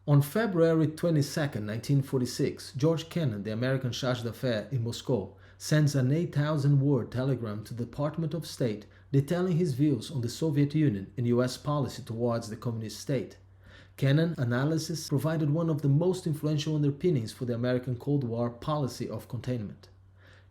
On February 22, 1946, George Kennan, the American charge d'affaires in Moscow, sends an 8,000-word telegram to the Department of State detailing his views on the Soviet Union and US policy towards the communist state. Kennan's analysis provided one of the most influential underpinnings for the American Cold War policy of containment.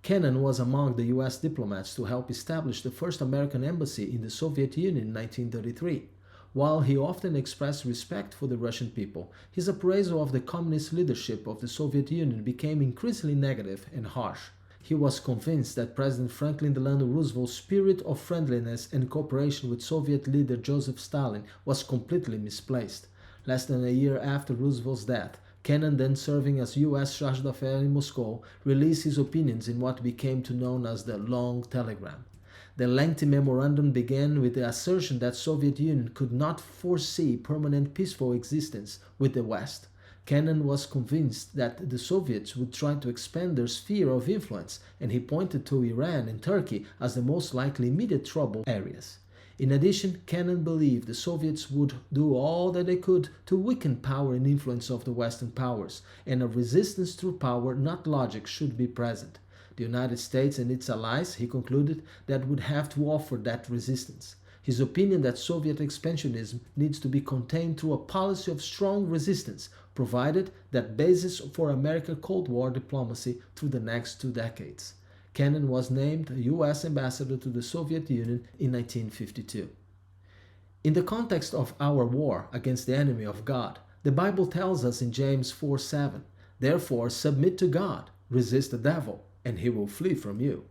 Kennan was among the US diplomats to help establish the first American embassy in the Soviet Union in 1933. While he often expressed respect for the Russian people, his appraisal of the communist leadership of the Soviet Union became increasingly negative and harsh. He was convinced that President Franklin Delano Roosevelt's spirit of friendliness and cooperation with Soviet leader Joseph Stalin was completely misplaced. Less than a year after Roosevelt's death, Kennan, then serving as U.S. charge d'affaires in Moscow, released his opinions in what became known as the Long Telegram. The lengthy memorandum began with the assertion that Soviet Union could not foresee permanent peaceful existence with the West. Kennan was convinced that the Soviets would try to expand their sphere of influence, and he pointed to Iran and Turkey as the most likely immediate trouble areas. In addition, Kennan believed the Soviets would do all that they could to weaken power and influence of the Western powers, and a resistance through power, not logic, should be present. The United States and its allies, he concluded, that would have to offer that resistance. His opinion that Soviet expansionism needs to be contained through a policy of strong resistance provided that basis for American Cold War diplomacy through the next 2 decades. Kennan was named U.S. ambassador to the Soviet Union in 1952. In the context of our war against the enemy of God, the Bible tells us in James 4:7, "Therefore submit to God, resist the devil, and he will flee from you."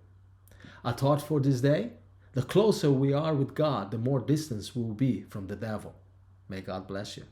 A thought for this day: the closer we are with God, the more distance we will be from the devil. May God bless you.